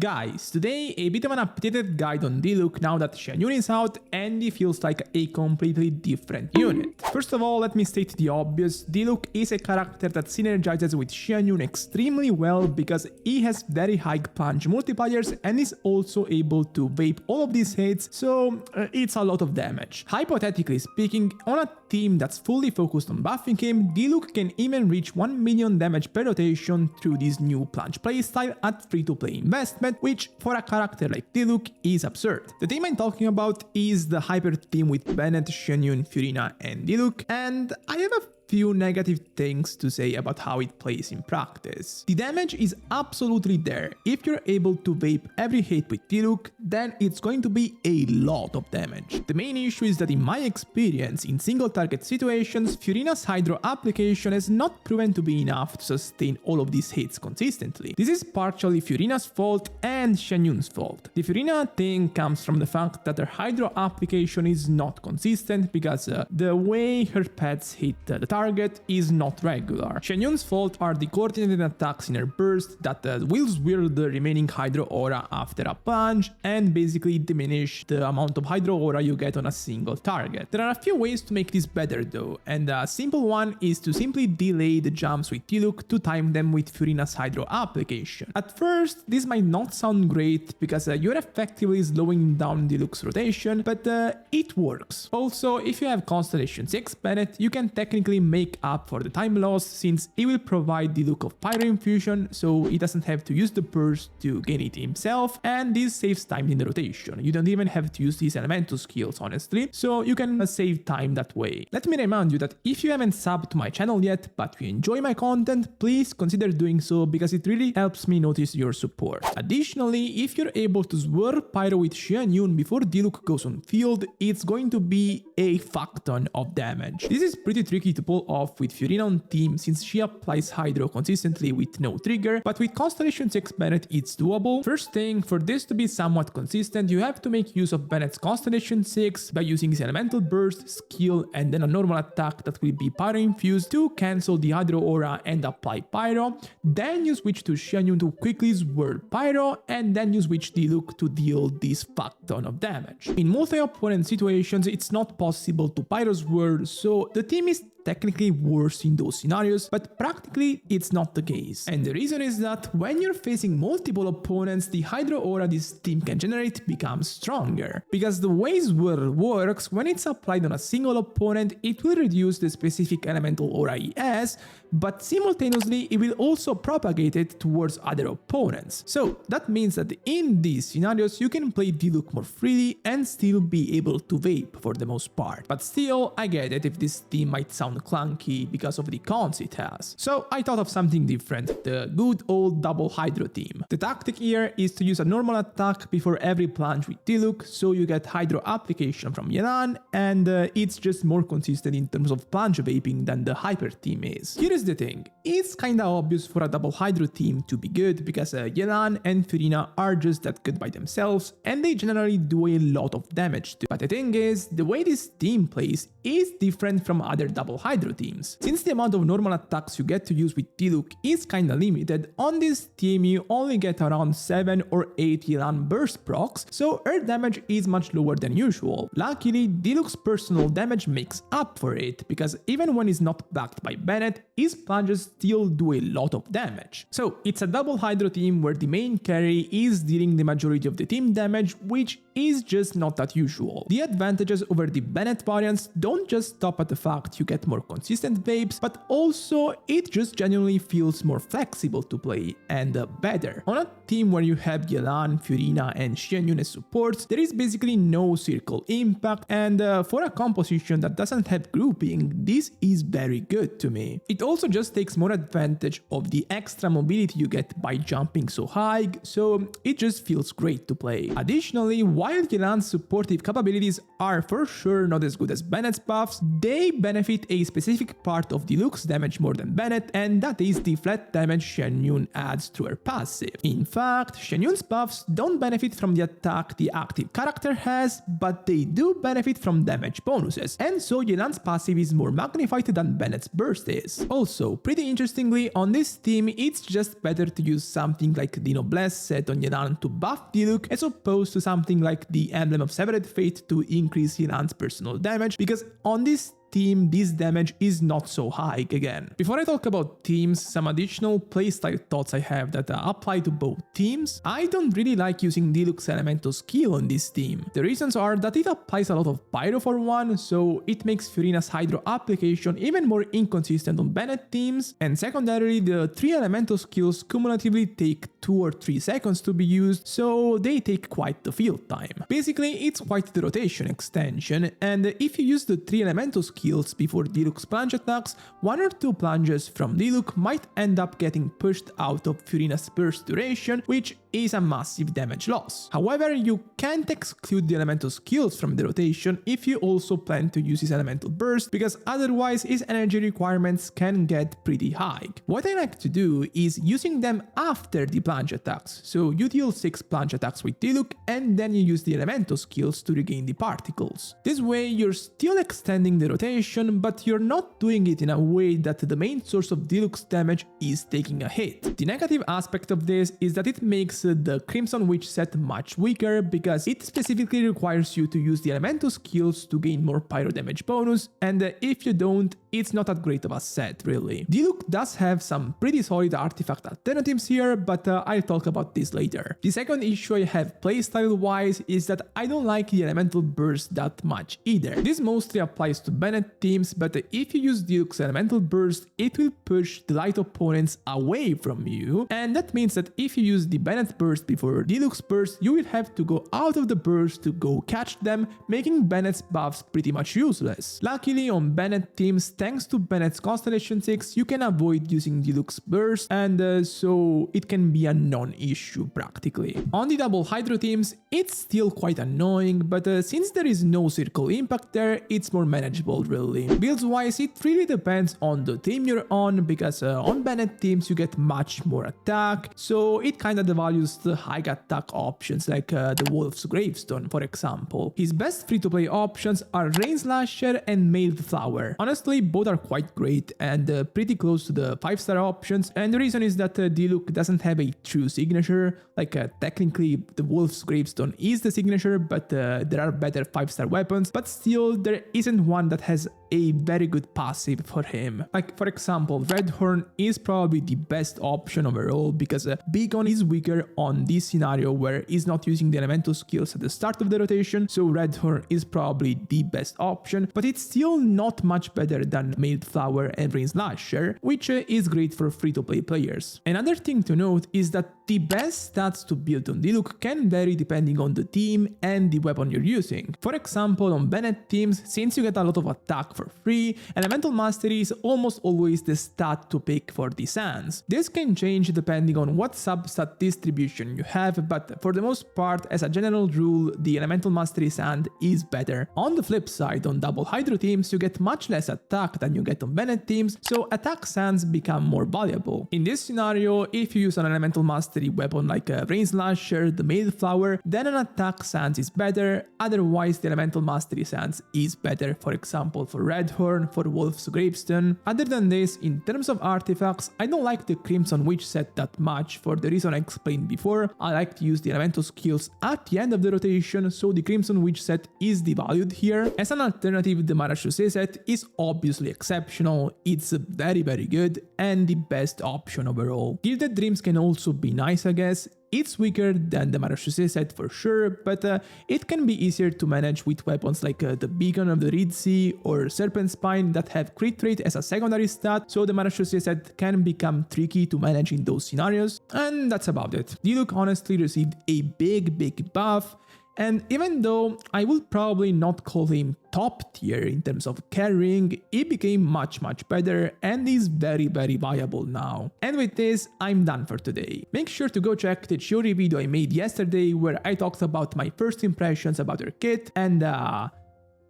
Guys, today a bit of an updated guide on Diluc now that Xianyun is out and he feels like a completely different unit. First of all, let me state the obvious, Diluc is a character that synergizes with Xianyun extremely well because he has very high punch multipliers and is also able to vape all of these hits, so it's a lot of damage. Hypothetically speaking, on a team that's fully focused on buffing him, Diluc can even reach 1 million damage per rotation through this new plunge playstyle at free-to-play investment, which for a character like Diluc is absurd. The team I'm talking about is the Hyper team with Bennett, Xianyun, Furina and Diluc, and I have a few negative things to say about how it plays in practice. The damage is absolutely there. If you're able to vape every hit with Diluc, then it's going to be a lot of damage. The main issue is that in my experience, in single target situations, Furina's Hydro application has not proven to be enough to sustain all of these hits consistently. This is partially Furina's fault and Xianyun's fault. The Furina thing comes from the fact that her Hydro application is not consistent because the way her pets hit the target is not regular. Xianyun's fault are the coordinated attacks in her burst that will swirl the remaining Hydro aura after a punch and basically diminish the amount of Hydro aura you get on a single target. There are a few ways to make this better though, and a simple one is to simply delay the jumps with Diluc to time them with Furina's Hydro application. At first, this might not sound great because you're effectively slowing down Diluc's rotation, but it works. Also, if you have Constellation 6 Bennett, you can technically make up for the time loss since he will provide the look of Pyro Infusion, so he doesn't have to use the burst to gain it himself, and this saves time in the rotation. You don't even have to use his elemental skills honestly, so you can save time that way. Let me remind you that if you haven't subbed to my channel yet but you enjoy my content, please consider doing so because it really helps me notice your support. Additionally, if you're able to swirl Pyro with Xianyun before Diluc goes on field, it's going to be a fuck ton of damage. This is pretty tricky to pull off with Furina on team since she applies Hydro consistently with no trigger, but with Constellation 6 Bennett it's doable. First thing, for this to be somewhat consistent, you have to make use of Bennett's Constellation 6 by using his elemental burst, skill, and then a normal attack that will be Pyro infused to cancel the Hydro aura and apply Pyro. Then you switch to Xianyun to quickly swirl Pyro, and then you switch Diluc to deal this fuck ton of damage. In multi-opponent situations, it's not possible to Pyro swirl, so the team is technically worse in those scenarios, but practically it's not the case. And the reason is that when you're facing multiple opponents, the Hydro aura this team can generate becomes stronger. Because the way Swirl works, when it's applied on a single opponent, it will reduce the specific elemental aura he has, but simultaneously it will also propagate it towards other opponents. So that means that in these scenarios you can play Diluc more freely and still be able to vape for the most part. But still, I get it if this team might sound clunky because of the cons it has. So I thought of something different, the good old double Hydro team. The tactic here is to use a normal attack before every plunge with Diluc, so you get Hydro application from Yelan, and it's just more consistent in terms of plunge vaping than the Hyper team is. Here is the thing, it's kinda obvious for a double Hydro team to be good because Yelan and Furina are just that good by themselves, and they generally do a lot of damage too. But the thing is, the way this team plays is different from other double Hydro teams. Since the amount of normal attacks you get to use with Diluc is kinda limited, on this team you only get around 7 or 8 Yelan burst procs, so her damage is much lower than usual. Luckily, Diluc's personal damage makes up for it, because even when he's not backed by Bennett, his plunges still do a lot of damage. So it's a double Hydro team where the main carry is dealing the majority of the team damage, which is just not that usual. The advantages over the Bennett variants don't just stop at the fact you get more consistent vapes, but also it just genuinely feels more flexible to play and better. On a team where you have Yelan, Furina and Xianyun as supports, there is basically no circle impact, and for a composition that doesn't have grouping, this is very good to me. It also just takes more advantage of the extra mobility you get by jumping so high, so it just feels great to play. Additionally, while Yelan's supportive capabilities are for sure not as good as Bennett's buffs, they benefit a specific part of Diluc's damage more than Bennett, and that is the flat damage Xianyun adds to her passive. In fact, Xianyun's buffs don't benefit from the attack the active character has, but they do benefit from damage bonuses, and so Yelan's passive is more magnified than Bennett's burst is. Also, Also, pretty interestingly, on this team, it's just better to use something like the Noblesse set on Yenan to buff Diluc as opposed to something like the Emblem of Severed Fate to increase Yenan's personal damage, because on this team, this damage is not so high again. Before I talk about teams, some additional playstyle thoughts I have that apply to both teams. I don't really like using Diluc's elemental skill on this team. The reasons are that it applies a lot of pyro for one, so it makes Furina's hydro application even more inconsistent on Bennett teams, and secondarily, the 3 elemental skills cumulatively take 2 or 3 seconds to be used, so they take quite the field time. Basically, it's quite the rotation extension, and if you use the 3 elemental skills before Diluc's plunge attacks, 1 or 2 plunges from Diluc might end up getting pushed out of Furina's burst duration, which is a massive damage loss. However, you can't exclude the elemental skills from the rotation if you also plan to use his elemental burst, because otherwise his energy requirements can get pretty high. What I like to do is using them after the plunge attacks, so you deal 6 plunge attacks with Diluc and then you use the elemental skills to regain the particles. This way you're still extending the rotation, but you're not doing it in a way that the main source of Diluc's damage is taking a hit. The negative aspect of this is that it makes the Crimson Witch set much weaker, because it specifically requires you to use the elemental skills to gain more pyro damage bonus, and if you don't, it's not that great of a set, really. Diluc does have some pretty solid artifact alternatives here, but I'll talk about this later. The second issue I have playstyle-wise is that I don't like the elemental burst that much either. This mostly applies to Bennett teams, but if you use Diluc's elemental burst, it will push the light opponents away from you, and that means that if you use the Bennett burst before Diluc's burst, you will have to go out of the burst to go catch them, making Bennett's buffs pretty much useless. Luckily, on Bennett teams, thanks to Bennett's Constellation 6, you can avoid using Diluc's burst, and so it can be a non-issue practically. On the double Hydro teams, it's still quite annoying, but since there is no circle impact there, it's more manageable really. Builds wise, it really depends on the team you're on, because on Bennett teams you get much more attack, so it kinda devalues the high attack options like the Wolf's Gravestone, for example. His best free-to-play options are Rain Slasher and Mailed Flower. Honestly, both are quite great and pretty close to the 5-star options, and the reason is that Diluc doesn't have a true signature. Like technically the Wolf's Gravestone is the signature, but there are better 5-star weapons, but still there isn't one that has a very good passive for him. Like for example, Redhorn is probably the best option overall, because Beacon is weaker on this scenario where he's not using the elemental skills at the start of the rotation, so Redhorn is probably the best option, but it's still not much better than Mailed Flower and Rain Slasher, which is great for free-to-play players. Another thing to note is that the best stats to build on Diluc can vary depending on the team and the weapon you're using. For example, on Bennett teams, since you get a lot of attack for free, Elemental Mastery is almost always the stat to pick for the Sands. This can change depending on what substat distribution you have, but for the most part, as a general rule, the Elemental Mastery Sand is better. On the flip side, on double Hydro teams, you get much less attack than you get on Bennett teams, so attack Sands become more valuable. In this scenario, if you use an Elemental Mastery weapon like a Rain Slasher, the Mailed Flower, then an attack Sands is better, otherwise the Elemental Mastery Sands is better, for example for Redhorn, for Wolf's Gravestone. Other than this, in terms of artifacts, I don't like the Crimson Witch set that much for the reason I explained before. I like to use the elemental skills at the end of the rotation, so the Crimson Witch set is devalued here. As an alternative, the Marachusee set is obviously exceptional, it's very good, and the best option overall. Gilded Dreams can also be nice, I guess. It's weaker than the Marachusee set for sure, but it can be easier to manage with weapons like the Beacon of the Red Sea or Serpent Spine that have crit rate as a secondary stat, so the Marachusee set can become tricky to manage in those scenarios, and that's about it. Diluc honestly received a big buff, and even though I will probably not call him top tier in terms of carrying, he became much better and is very viable now. And with this, I'm done for today. Make sure to go check the Chiori video I made yesterday where I talked about my first impressions about her kit, and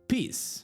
peace.